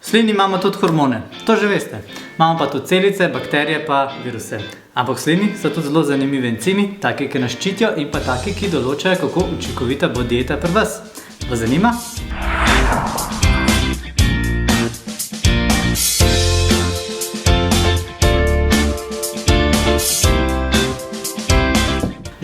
V slini imamo tudi hormone, to že veste. Imamo pa tudi celice, bakterije pa viruse. Ampak v slini so tudi zelo zanimivi encimi, taki, ki nas ščitijo in pa taki, ki določajo, kako učinkovita bo dieta pri vas. Vas zanima?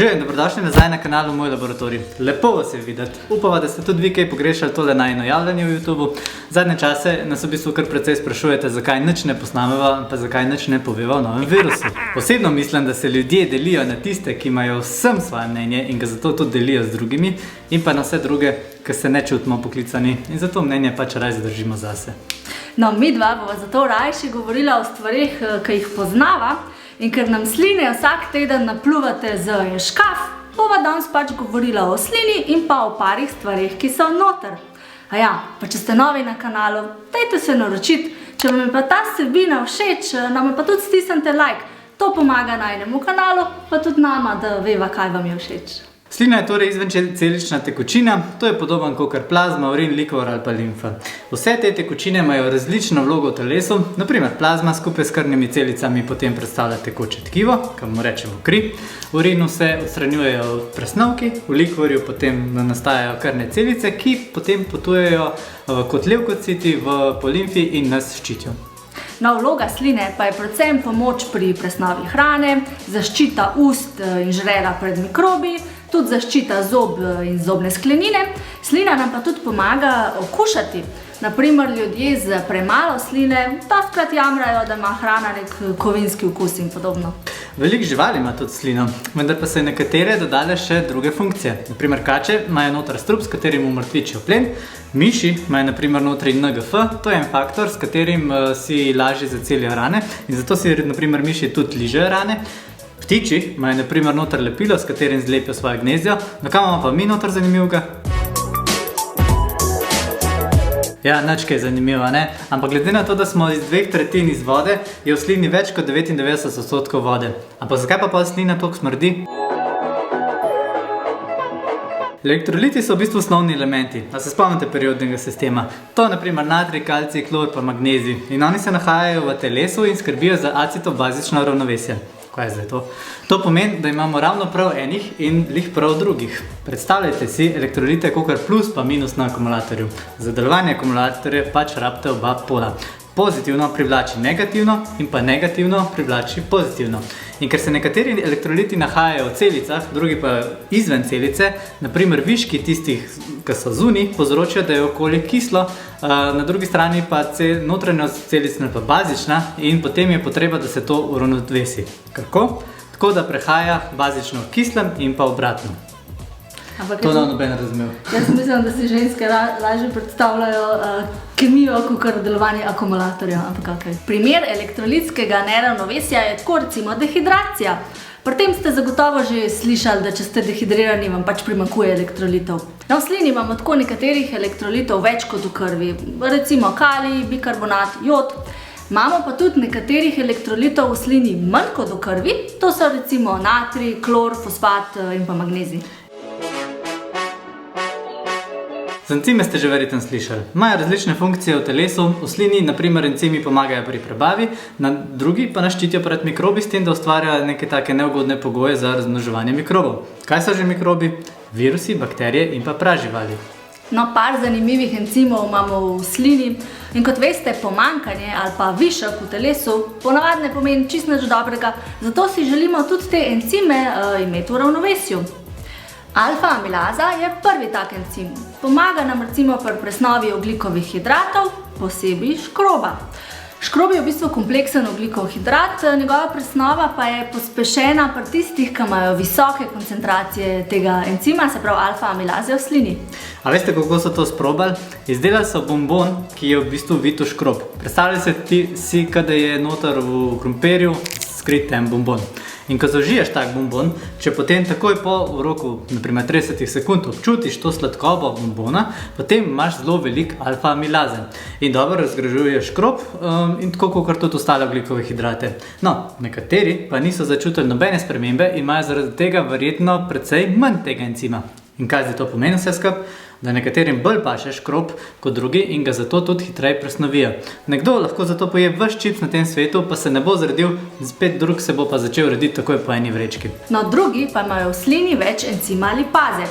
Že, dobrodošli nazaj na kanalu Moj laboratorij. Lepo vas je videti. Upava, da ste tudi vi kaj pogrešali tole najino javljanje v YouTubeu. Zadnje čase nas v bistvu kar precej sprašujete, zakaj nič ne posnameva, pa zakaj nič ne poveva o novem virusu. Osebno mislim, da se ljudje delijo na tiste, ki imajo vsem svoje mnenje in ga zato tudi delijo z drugimi, in pa na vse druge, ki se ne čutimo poklicani in zato mnenje pač raje zadržimo zase. No, midva bova zato rajši govorila o stvarih, ki jih poznava. In ker nam sline vsak teden napluvate z škaf, bova danes pač govorila o slini in pa o parih stvarih, ki so noter. Aja, pa če ste novi na kanalu, dajte se naročiti. Če vam je pa ta vsebina všeč, nam pa tudi stisnite like. To pomaga najnemu kanalu, pa tudi nama, da veva, kaj vam je všeč. Slina je torej izvencelična tekočina, to je podoben kakor plazma, urin, likvor ali pa limfa. Vse te tekočine imajo različno vlogo v telesu, naprimer plazma skupaj s krvnimi celicami potem predstavlja tekoče tkivo, kamor rečemo kri. V urinu se odstranjujejo presnovki, v likvorju potem nastajajo krvne celice, ki potem potujejo kot levkociti po limfi in nas ščitijo. No, vloga sline pa je predvsem pomoč pri presnovi hrane, zaščita ust in žrela pred mikrobi, tudi zaščita zob in zobne sklenine. Slina nam pa tudi pomaga okušati. Naprimer, ljudje z premalo sline dostikrat jamrajo, da ima hrana nek kovinski okus in podobno. Veliko živali ima tudi slino, vendar pa se nekatere dodale še druge funkcije. Naprimer, kače imajo noter strup, s katerim umrtvičijo plen. Miši imajo naprimer notri NGF, to je en faktor, s katerim si lažje zacelijo rane in zato si naprimer miši tudi ližejo rane. Ptiči imajo naprimer noter lepilo, s katerim zlepijo svoje gnezdo. No, kam imamo pa mi noter zanimivega? Ja, nič kaj je zanimivo, ne? Ampak glede na to, da smo iz 2/3 iz vode, je v slini več kot 99% vode. Ampak zakaj pa slina toliko smrdi? Elektroliti so v bistvu osnovni elementi. A se spomnite periodnega sistema? To je naprimer natrij, kalcij, klor pa magnezij. In oni se nahajajo v telesu in skrbijo za acetobazično ravnovesje. Kaj je zdaj to? To pomeni, da imamo ravno prav enih in lih prav drugih. Predstavljajte si elektrolite kakor plus pa minus na akumulatorju. Za delovanje akumulatorja pač rabite oba pola. Pozitivno privlači negativno in pa negativno privlači pozitivno. In ker se nekateri elektroliti nahajajo v celicah, drugi pa izven celice, naprimer viški tistih, ki so zunaj, povzročijo, da je okolje kislo, na drugi strani pa notranjost celic pa bazična in potem je potreba, da se to uravnovesi. Kako? Tako da prehaja bazično v kislem in pa obratno. To nam noben razumel. Jaz mislim, da si ženske lažje predstavljajo kemijo kakor delovanje akumulatorja. Primer elektrolitskega neravnovesja je tako recimo dehidracija. Pri tem ste zagotovo že slišali, da če ste dehidrirani, vam pač primanjkuje elektrolitov. Na v slini imamo tako nekaterih elektrolitov več kot v krvi. Recimo kalij, bikarbonat, jod. Imamo pa tudi nekaterih elektrolitov v slini manj kot v krvi. To so recimo natrij, klor, fosfat in pa magnezij. Za encime ste že verjetno slišali. Imajo različne funkcije v telesu, v slini naprimer encimi pomagajo pri prebavi, na drugi pa nas ščitijo pred mikrobi s tem, da ustvarjajo neke take neugodne pogoje za razmnoževanje mikrobov. Kaj so že mikrobi? Virusi, bakterije in pa praživali. No, par zanimivih encimov imamo v slini in kot veste, pomanjkanje ali pa višek v telesu ponavadi ne pomeni čisto nič dobrega, zato si želimo tudi te encime imeti v ravnovesju. Alfa-amilaza je prvi tak encim. Pomaga nam recimo pri presnovi ogljikovih hidratov, posebej škroba. Škrob je v bistvu kompleksen ogljikov hidrat, njegova presnova pa je pospešena pri tistih, ki imajo visoke koncentracije tega encima, se pravi alfa-amilaze v slini. A veste, kako so to sprobali? Izdelali so bonbon, ki je v bistvu vit v škrob. Predstavljajte si, da je noter v krompirju skrit en bonbon. In ko zaužiješ tak bonbon, če potem takoj po v roku, naprimer 30 sekund, občutiš to sladkobo bonbona, potem imaš zelo veliko alfa-amilaze in dobro razgražuješ škrob in tako kakor tudi ostale ogljikove hidrate. No, nekateri pa niso začutili nobene spremembe in imajo zaradi tega verjetno precej manj tega encima. In kaj zdaj to pomeni vse skupaj? da nekaterim bolj paše škrob kot drugi in ga zato tudi hitreje presnovijo. Nekdo lahko zato poje ves čips na tem svetu, pa se ne bo zredil, spet drug se bo pa začel rediti takoj po eni vrečki. No, drugi pa imajo v slini več encima lipaze.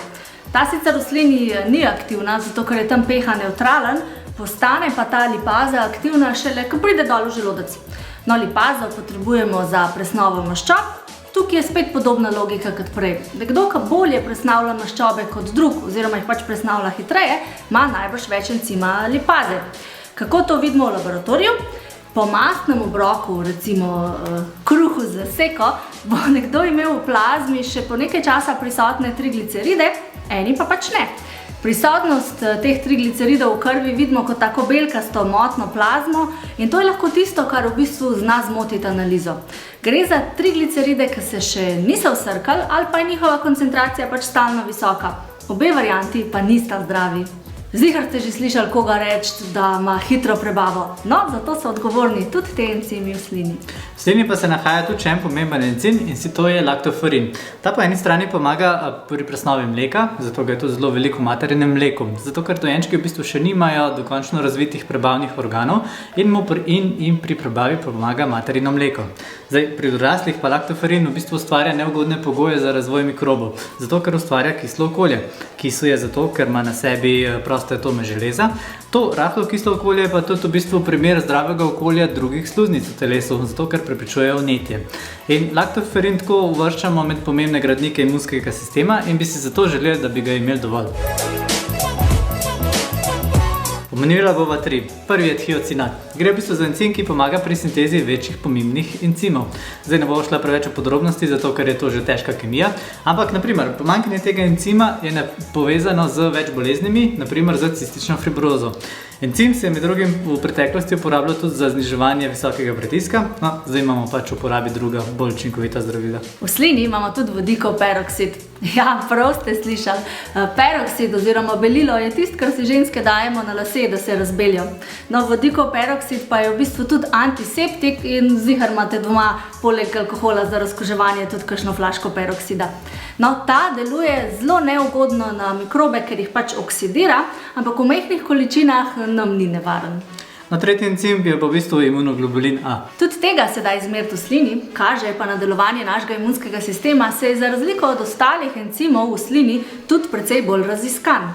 Ta sicer v slini ni aktivna, zato ker je tam pH nevtralen, postane pa ta lipaza aktivna šele, ko pride dol v želodec. No, lipazo potrebujemo za presnovo maščob. Tukaj je spet podobna logika kot prej. Nekdo, ki bolje presnavlja maščobe kot drug, oziroma jih pač presnavlja hitreje, ima najbrž več encima lipaze. Kako to vidimo v laboratoriju? Po mastnem obroku, recimo kruhu z seko, bo nekdo imel v plazmi še po nekaj časa prisotne trigliceride, eni pa pač ne. Prisotnost teh trigliceridov v krvi vidimo kot tako belkasto motno plazmo in to je lahko tisto, kar v bistvu zna zmotiti analizo. Gre za trigliceride, ki se še niso vsrkali ali pa je njihova koncentracija pač stalno visoka. Obe varianti pa nista zdravi. Ziher ste že slišali koga reči, da ima hitro prebavo. No, zato so odgovorni tudi te encimi v slini. V slini pa se nahaja tudi še en pomemben encim in to je laktoferin. Ta po eni strani pomaga pri presnovi mleka, zato ga je tudi zelo veliko v materinem mleku. Zato ker dojenčki v bistvu še nimajo dokončno razvitih prebavnih organov in pri prebavi pomaga materino mleko. Zdaj, pri odraslih pa laktoferin v bistvu ustvarja neugodne pogoje za razvoj mikrobov, zato ker ustvarja kislo okolje. Kislo je zato, ker ima na sebi proste atome železa. To rahlo kislo okolje pa tudi v bistvu primer zdravega okolja drugih sluznic v telesu, zato ker preprečuje vnetje. In laktoferin tako uvrščamo med pomembne gradnike imunskega sistema in bi si zato želeli, da bi ga imeli dovolj. Omenila bova 3. Prvi je tiocinat. Gre v bistvu za encim, ki pomaga pri sintezi večjih pomembnih encimov. Zdaj ne bo šla preveč v podrobnosti, zato ker je to že težka kemija, ampak naprimer, pomanjkanje tega encima je povezano z več boleznimi, naprimer z cistično fibrozo. Encim se je med drugim v preteklosti uporabljal tudi za zniževanje visokega pritiska, no, zdaj imamo pač v uporabi druga, bolj učinkovita zdravila. V slini imamo tudi vodikov peroksid. Ja, prav ste slišali. Peroksid oziroma belilo je tisto, kar si ženske dajemo na lase, da se razbelijo. No, vodikov peroksid pa je v bistvu tudi antiseptik in ziher imate doma poleg alkohola za razkuževanje tudi kakšno flaško peroksida. No, ta deluje zelo neugodno na mikrobe, ker jih pač oksidira, ampak v majhnih količinah nam ni nevaren. No, tretji encim je pa v bistvu imunoglobulin A. Tudi tega se da izmeriti v slini, kaže pa na delovanje našega imunskega sistema, se je za razliko od ostalih encimov v slini tudi precej bolj raziskan.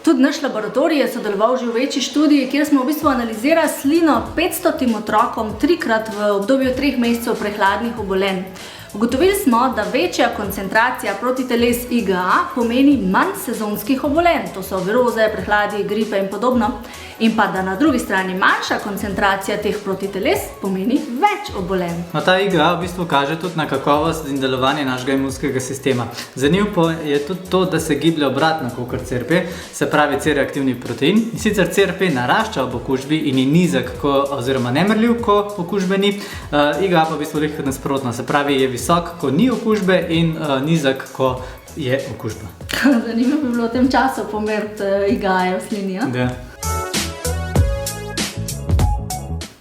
Tudi naš laboratorij je sodeloval že v večji študiji, kjer smo v bistvu analizirali slino 500 otrokom 3-krat v obdobju 3 mesecev prehladnih obolenj. Ugotovili smo, da večja koncentracija protiteles IgA pomeni manj sezonskih obolenj, to so viroze, prehladi, gripe in podobno, in pa da na drugi strani manjša koncentracija teh protiteles pomeni več obolenj. No, ta IgA v bistvu kaže tudi na kakovost in delovanje našega imunskega sistema. Zanimivo je tudi to, da se giblje obratno kot CRP, se pravi C-reaktivni protein. In sicer CRP narašča ob okužbi in je nizek oziroma nemrljiv, ko okužbe ni, IgA pa v bistvu lehko nasprotno, se pravi je visok, ko ni okužbe in nizek, ko je okužba. Zanimivo bi bilo v tem času pomeriti IgA v slini, ja? Da.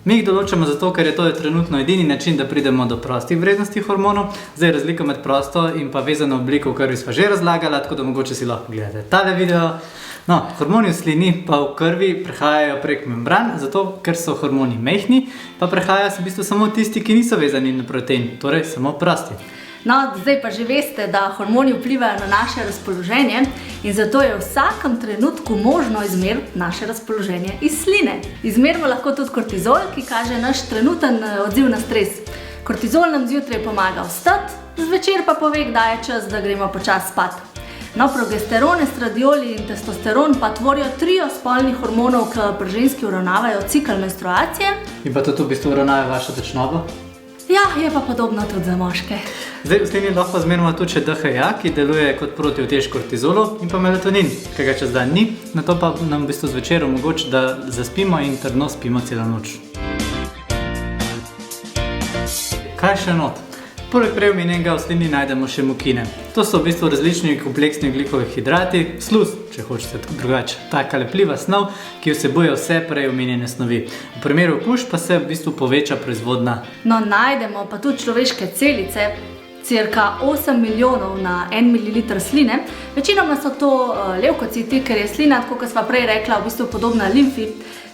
Mi jih določamo zato, ker je to trenutno edini način, da pridemo do prostih vrednosti hormonov. Zdaj razlika med prosto in pa vezano obliko v krvi sva že razlagala, tako da mogoče si lahko gledate tale video. No, hormoni v slini pa v krvi prehajajo prek membran, zato ker so hormoni majhni, pa prehajajo v bistvu samo tisti, ki niso vezani na protein, torej samo prosti. No, zdaj pa že veste, da hormoni vplivajo na naše razpoloženje in zato je v vsakem trenutku možno izmeriti naše razpoloženje iz sline. Izmerimo lahko tudi kortizol, ki kaže naš trenuten odziv na stres. Kortizol nam zjutraj pomaga vstati, zvečer pa pove, kdaj je čas, da gremo počasi spat. No, progesteron, estradiol in testosteron pa tvorijo trio spolnih hormonov, ki pri ženski uravnavajo cikel menstruacije. In pa tudi v bistvu uravnavajo vašo tečnobo? Ja, je pa podobno tudi za moške. Zdaj, v slini lahko zmerimo tudi še DHA, ki deluje kot protiutež kortizolu, in pa melatonin, ki ga čez dan ni, na to pa nam v bistvu zvečer omogoči, da zaspimo in trdno spimo celo noč. Kaj še not? Poleg prej omenjenega v slini najdemo še mokine. To so v bistvu različni kompleksni ogljikovi hidrati, sluz, če hočete drugače, taka lepljiva snov, ki vsebuje vse prej omenjene snovi. V primeru okužb pa se v bistvu poveča proizvodnja. No, najdemo pa tudi človeške celice, cirka 8 milijonov na 1 ml sline. Večinoma so to levkociti, ker je slina, tako kot sva prej rekla, v bistvu podobna limfi.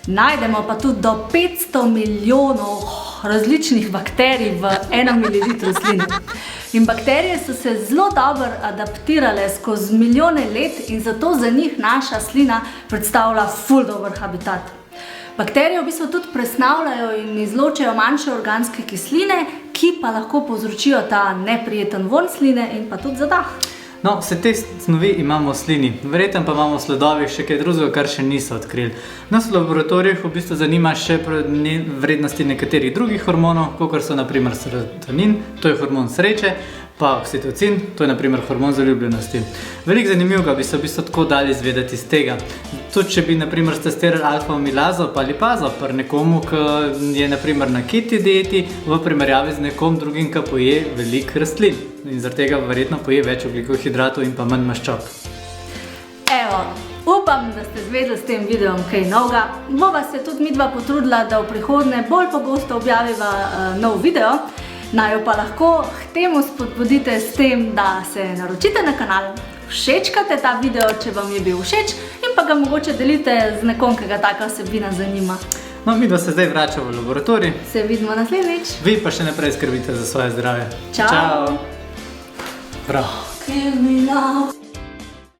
Najdemo pa tudi do 500 milijonov različnih bakterij v 1 ml sline. In bakterije so se zelo dobro adaptirale skozi milijone let in zato za njih naša slina predstavlja ful dober habitat. Bakterije v bistvu tudi presnavljajo in izločajo manjše organske kisline, ki pa lahko povzročijo ta neprijeten vonj sline in pa tudi zadah. No, vse te snovi imamo v slini, verjetno pa imamo v sledovih še kaj drugega, kar še niso odkrili. Nas v laboratorijih v bistvu zanima še vrednosti nekaterih drugih hormonov, kot so naprimer serotonin, to je hormon sreče, pa oksitocin, to je naprimer hormon zaljubljenosti. Veliko zanimivega bi se v bistvu tako dali izvedeti iz tega. Tudi če bi naprimer testirali alfa-amilazo pa lipazo pri nekomu, ki je naprimer na keto dieti, v primerjavi z nekom drugim, ki poje veliko rastlin. In zaradi tega verjetno poje več ogljikohidratov in pa manj maščob. Evo, upam, da ste zvedeli s tem videom kaj novega. Bova se tudi midva potrudila, da v prihodnje bolj pogosto objaviva nov video. Naj jo pa lahko k temu spodbudite s tem, da se naročite na kanal, všečkate ta video, če vam je bil všeč, in pa ga mogoče delite z nekom, ki ga taka vsebina zanima. No, midva se zdaj vrača v laboratorij. Se vidimo naslednjič. Vi pa še naprej skrbite za svoje zdravje. Čau. Prav. Kill me now.